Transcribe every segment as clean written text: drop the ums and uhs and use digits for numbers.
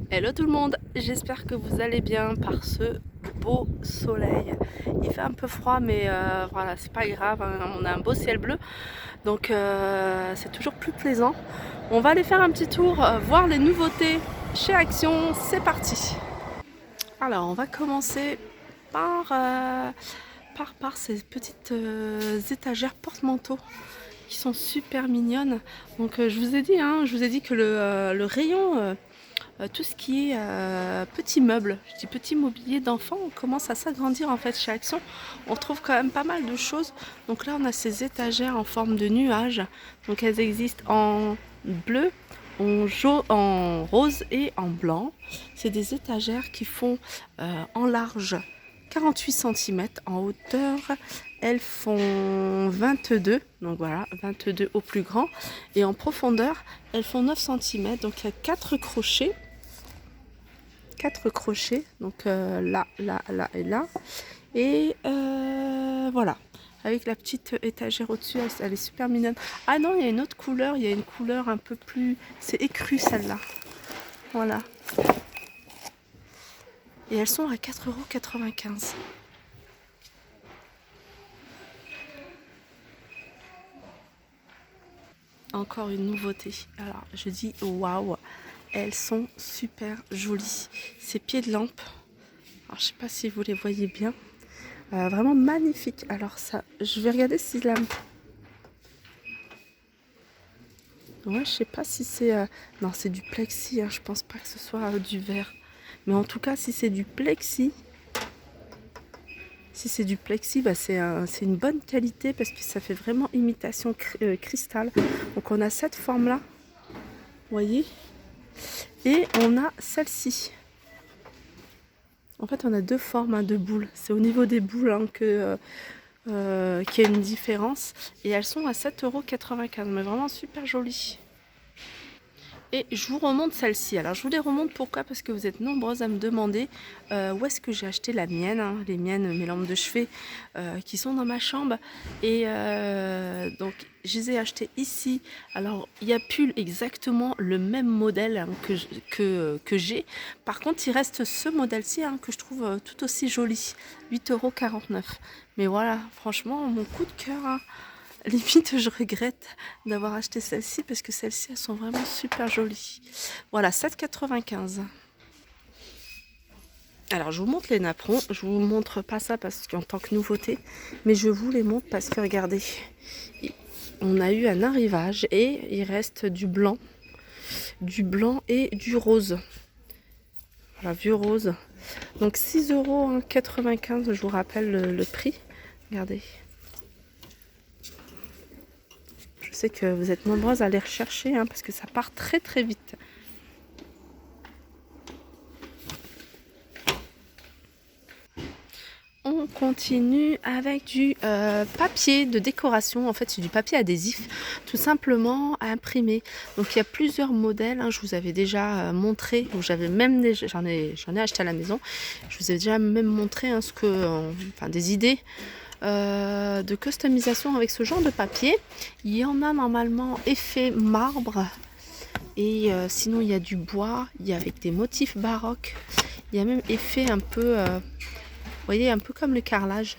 Hello tout le monde, j'espère que vous allez bien par ce beau soleil. Il fait un peu froid mais voilà, c'est pas grave, hein, on a un beau ciel bleu donc c'est toujours plus plaisant. On va aller faire un petit tour, voir les nouveautés chez Action, c'est parti. Alors on va commencer par, par ces petites étagères porte-manteaux qui sont super mignonnes. Donc je vous ai dit, hein, je vous ai dit que le rayon tout ce qui est petits meubles, je dis petit mobilier d'enfants, on commence à s'agrandir en fait chez Action. On trouve quand même pas mal de choses. Donc là, on a ces étagères en forme de nuages. Donc elles existent en bleu, en rose et en blanc. C'est des étagères qui font en large 48 cm, en hauteur elles font 22, donc voilà, 22 au plus grand, et en profondeur elles font 9 cm, donc il y a 4 crochets, donc là, là, là et là, et voilà, avec la petite étagère au-dessus, elle est super mignonne. Ah non, il y a une autre couleur, il y a une couleur un peu plus, c'est écru celle-là, voilà, et elles sont à 4,95 €. Encore une nouveauté. Alors je dis waouh, elles sont super jolies. Ces pieds de lampe, alors je sais pas si vous les voyez bien, vraiment magnifique. Alors ça, je vais regarder si la... Ouais, je sais pas si c'est... Non, c'est du plexi, hein. Je pense pas que ce soit du verre. Mais en tout cas, si c'est du plexi, bah c'est une bonne qualité parce que ça fait vraiment imitation cristal. Donc on a cette forme-là, vous voyez, et on a celle-ci. En fait, on a deux formes, hein, de boules. C'est au niveau des boules, hein, qu'il y a une différence. Et elles sont à 7,95 €. Mais vraiment super jolies. Et je vous remonte celle-ci. Alors je vous les remonte pourquoi? Parce que vous êtes nombreuses à me demander où est-ce que j'ai acheté la mienne, hein, les miennes, mes lampes de chevet qui sont dans ma chambre. Et donc je les ai achetées ici. Alors il n'y a plus exactement le même modèle, hein, que j'ai. Par contre il reste ce modèle-ci, hein, que je trouve tout aussi joli. 8,49 €. Mais voilà, franchement mon coup de cœur, hein. Limite, je regrette d'avoir acheté celle-ci parce que celles-ci, elles sont vraiment super jolies. Voilà, 7,95 €. Alors, je vous montre les napperons. Je vous montre pas ça parce qu'en tant que nouveauté, mais je vous les montre parce que regardez, on a eu un arrivage et il reste du blanc et du rose. Voilà, vieux rose. Donc 6,95 €, je vous rappelle le prix. Regardez. Je sais que vous êtes nombreuses à les rechercher, hein, parce que ça part très très vite. On continue avec du papier de décoration. En fait, c'est du papier adhésif, tout simplement à imprimer. Donc, il y a plusieurs modèles, hein. Je vous avais déjà montré, j'avais même j'en ai acheté à la maison. Je vous ai déjà même montré, hein, enfin, des idées de customisation avec ce genre de papier. Il y en a normalement effet marbre. Et sinon, il y a du bois, il y a avec des motifs baroques. Il y a même effet un peu... vous voyez, un peu comme le carrelage.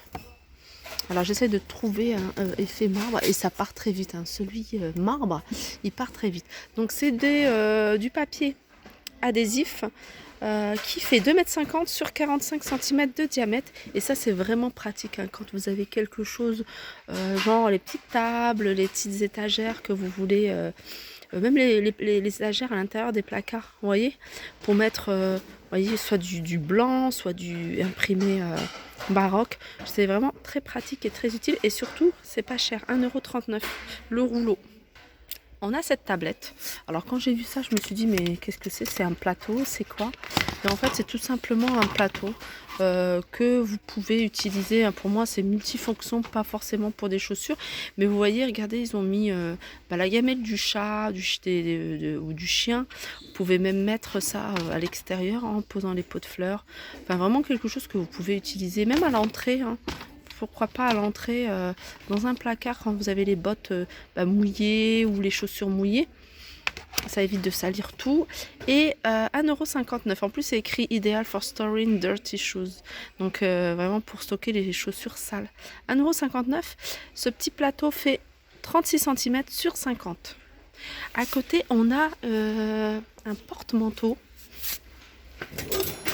Alors j'essaie de trouver un effet marbre et ça part très vite, hein. Celui marbre, il part très vite. Donc c'est du papier adhésif qui fait 2,50 m sur 45 cm de diamètre. Et ça, c'est vraiment pratique, hein, quand vous avez quelque chose, genre les petites tables, les petites étagères que vous voulez... même les étagères à l'intérieur des placards, vous voyez, pour mettre, vous voyez, soit du blanc, soit du imprimé baroque. C'est vraiment très pratique et très utile. Et surtout, c'est pas cher, 1,39 € le rouleau. On a cette tablette. Alors quand j'ai vu ça, je me suis dit, mais qu'est-ce que c'est? C'est un plateau, c'est quoi? Et en fait, c'est tout simplement un plateau que vous pouvez utiliser. Pour moi, c'est multifonction, pas forcément pour des chaussures. Mais vous voyez, regardez, ils ont mis la gamelle du chat, ou du chien. Vous pouvez même mettre ça à l'extérieur en posant les pots de fleurs. Enfin, vraiment quelque chose que vous pouvez utiliser, même à l'entrée, hein. Pourquoi pas à l'entrée, dans un placard quand vous avez les bottes mouillées ou les chaussures mouillées. Ça évite de salir tout. Et 1,59 €. En plus, c'est écrit Ideal for storing dirty shoes. Donc, vraiment pour stocker les chaussures sales. 1,59 €. Ce petit plateau fait 36 cm sur 50. À côté, on a un porte-manteau.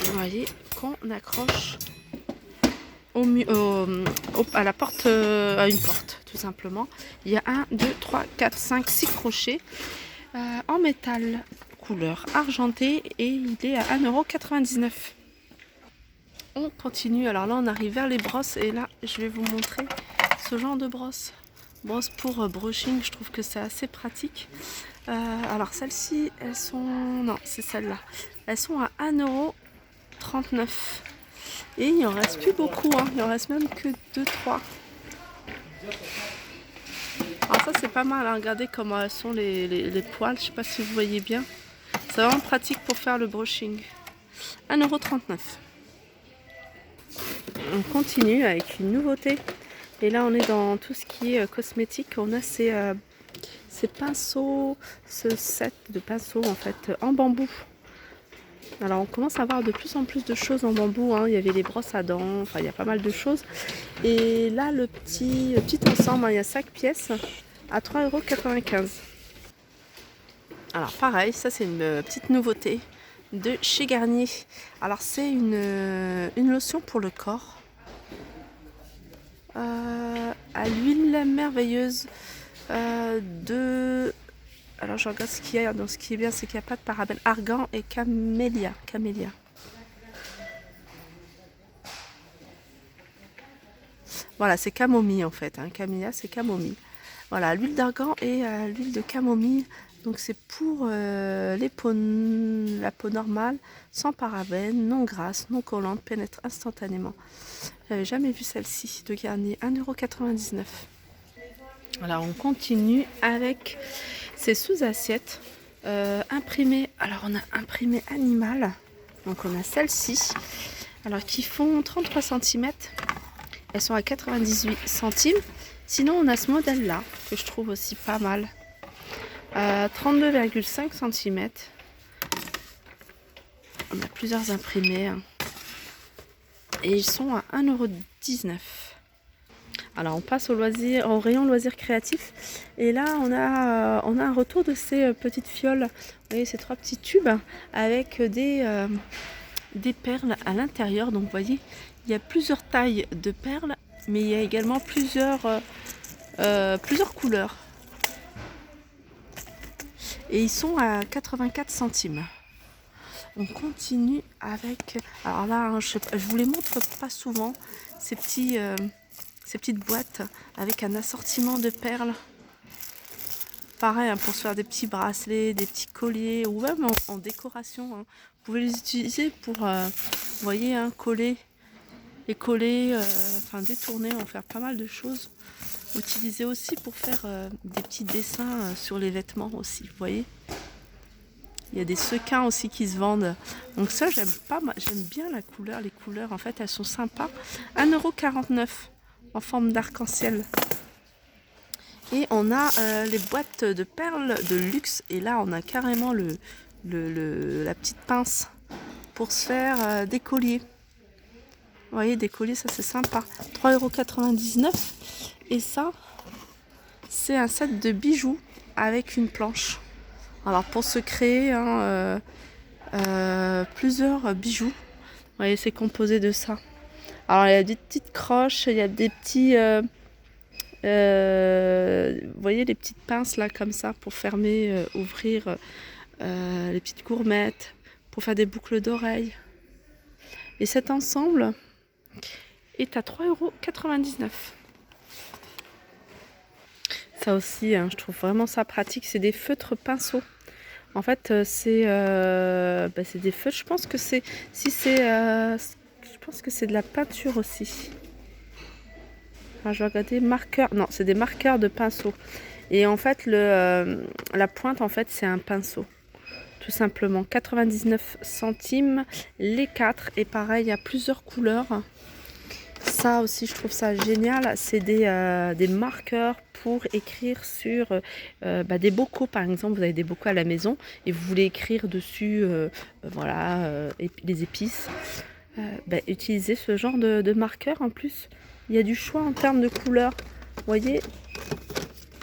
Vous voyez, qu'on accroche à la porte, à une porte, tout simplement. Il y a 1, 2, 3, 4, 5, 6 crochets. En métal couleur argentée et il est à 1,99 €. On continue, alors là on arrive vers les brosses et là je vais vous montrer ce genre de brosse. Brosse pour brushing, je trouve que c'est assez pratique. Alors celles-ci, elles sont... Non, c'est celle-là. Elles sont à 1,39 €. Et il en reste plus beaucoup, hein. Il en reste même que 2-3. Alors ça c'est pas mal, hein. Regardez comment sont les poils, je sais pas si vous voyez bien. C'est vraiment pratique pour faire le brushing. 1,39 €. On continue avec une nouveauté. Et là on est dans tout ce qui est cosmétique. On a ces pinceaux, ce set de pinceaux en fait en bambou. Alors on commence à voir de plus en plus de choses en bambou, hein. Il y avait les brosses à dents, enfin il y a pas mal de choses. Et là le petit ensemble, hein, il y a 5 pièces à 3,95 €. Alors pareil, ça c'est une petite nouveauté de chez Garnier. Alors c'est une lotion pour le corps à l'huile merveilleuse de... Alors je regarde ce qu'il y a. Donc ce qui est bien, c'est qu'il n'y a pas de parabènes, argan et camélia. Voilà, c'est camomille en fait. Hein. Camélia, c'est camomille. Voilà, l'huile d'argan et l'huile de camomille. Donc c'est pour la peau normale, sans parabènes, non grasse, non collante, pénètre instantanément. J'avais jamais vu celle-ci de Garnier, 1,99 €. Alors on continue avec ces sous-assiettes imprimées. Alors on a imprimé animal, donc on a celle-ci, alors qui font 33 cm. Elles sont à 98 centimes. Sinon on a ce modèle là que je trouve aussi pas mal, 32,5 cm. On a plusieurs imprimés, hein. Et ils sont à 1,19 €. Alors on passe au rayon loisirs créatifs. Et là on a un retour de ces petites fioles. Vous voyez ces 3 petits tubes avec des perles à l'intérieur. Donc vous voyez, il y a plusieurs tailles de perles, mais il y a également plusieurs couleurs. Et ils sont à 84 centimes. On continue avec... Alors là, hein, je vous les montre pas souvent, ces petites boîtes avec un assortiment de perles. Pareil, hein, pour se faire des petits bracelets, des petits colliers ou même en décoration. Hein. Vous pouvez les utiliser pour, vous voyez, hein, coller, enfin détourner, en faire pas mal de choses. Utiliser aussi pour faire des petits dessins sur les vêtements aussi, vous voyez. Il y a des sequins aussi qui se vendent. Donc ça, j'aime bien la couleur. Les couleurs, en fait, elles sont sympas. 1,49 € en forme d'arc-en-ciel. Et on a les boîtes de perles de luxe. Et là, on a carrément la petite pince pour se faire des colliers. Vous voyez, des colliers, ça c'est sympa. 3,99 €. Et ça, c'est un set de bijoux avec une planche. Alors pour se créer hein, plusieurs bijoux. Vous voyez, c'est composé de ça. Alors il y a des petites croches, il y a des petits... vous voyez les petites pinces là comme ça pour fermer, ouvrir les petites gourmettes, pour faire des boucles d'oreilles. Et cet ensemble est à 3,99 €. Ça aussi, hein, je trouve vraiment ça pratique. C'est des feutres pinceaux. En fait, c'est des feutres. Je pense que c'est de la peinture aussi. Alors, je vais regarder marqueur. Non, c'est des marqueurs de pinceau. Et en fait, la pointe, en fait, c'est un pinceau. Tout simplement. 99 centimes les 4. Et pareil, il y a plusieurs couleurs. Ça aussi, je trouve ça génial. C'est des marqueurs pour écrire sur des bocaux. Par exemple, vous avez des bocaux à la maison et vous voulez écrire dessus voilà, les épices. Utilisez ce genre de marqueur. En plus, il y a du choix en termes de couleurs. Vous voyez,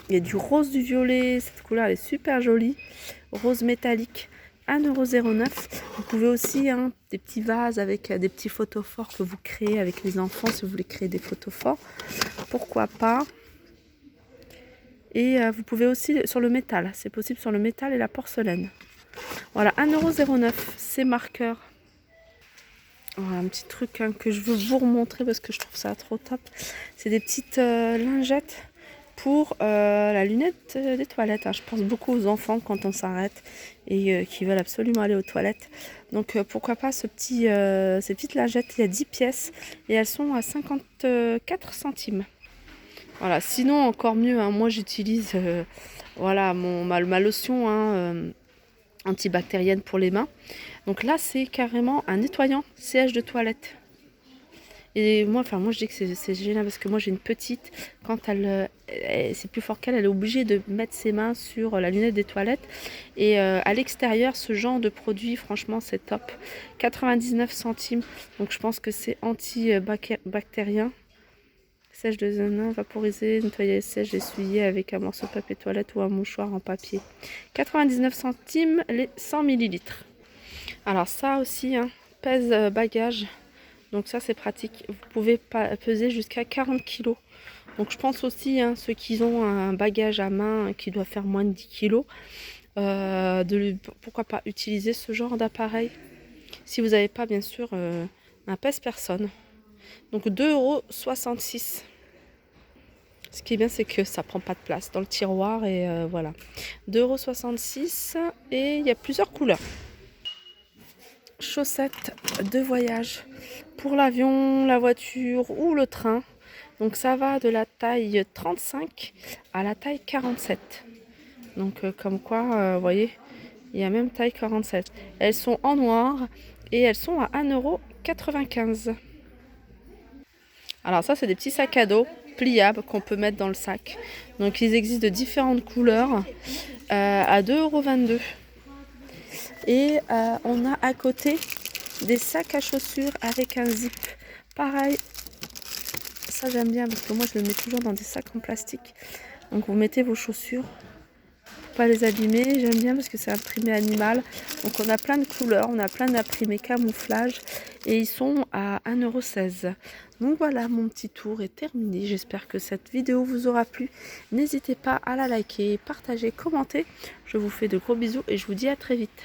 il y a du rose, du violet. Cette couleur elle est super jolie. Rose métallique. 1,09 €. Vous pouvez aussi des petits vases avec des petits photophores que vous créez avec les enfants si vous voulez créer des photophores. Pourquoi pas. Et vous pouvez aussi sur le métal. C'est possible sur le métal et la porcelaine. Voilà, 1,09 €. Ces marqueurs. Voilà, un petit truc que je veux vous remontrer parce que je trouve ça trop top. C'est des petites lingettes pour la lunette des toilettes. Je pense beaucoup aux enfants quand on s'arrête et qui veulent absolument aller aux toilettes. Donc pourquoi pas ces petites lingettes. Il y a 10 pièces et elles sont à 54 centimes. Voilà, sinon encore mieux, moi j'utilise voilà, ma lotion antibactérienne pour les mains. Donc là c'est carrément un nettoyant siège de toilette. Et moi je dis que c'est génial parce que moi j'ai une petite, quand c'est plus fort qu'elle, elle est obligée de mettre ses mains sur la lunette des toilettes. Et à l'extérieur, ce genre de produit, franchement c'est top. 99 centimes, donc je pense que c'est antibactérien. Sèche de zone, vaporiser, nettoyer, sèche, essuyer avec un morceau de papier toilette ou un mouchoir en papier. 99 centimes les 100 millilitres. Alors ça aussi, pèse bagage. Donc ça c'est pratique. Vous pouvez peser jusqu'à 40 kg. Donc je pense aussi, ceux qui ont un bagage à main qui doit faire moins de 10 kg, pourquoi pas utiliser ce genre d'appareil. Si vous n'avez pas bien sûr un pèse-personne. Donc 2,66 €. Ce qui est bien, c'est que ça prend pas de place dans le tiroir et voilà. 2,66 € et il y a plusieurs couleurs. Chaussettes de voyage pour l'avion, la voiture ou le train. Donc ça va de la taille 35 à la taille 47. Donc comme quoi, vous voyez, il y a même taille 47. Elles sont en noir et elles sont à 1,95 €. Alors ça, c'est des petits sacs à dos pliables qu'on peut mettre dans le sac. Donc ils existent de différentes couleurs à 2,22 €. Et on a à côté des sacs à chaussures avec un zip. Pareil, ça j'aime bien parce que moi je le mets toujours dans des sacs en plastique. Donc vous mettez vos chaussures pour pas les abîmer. J'aime bien parce que c'est imprimé animal. Donc on a plein de couleurs, on a plein d'imprimés camouflage et ils sont à 1,16 €. Donc voilà, mon petit tour est terminé. J'espère que cette vidéo vous aura plu. N'hésitez pas à la liker, partager, commenter. Je vous fais de gros bisous et je vous dis à très vite.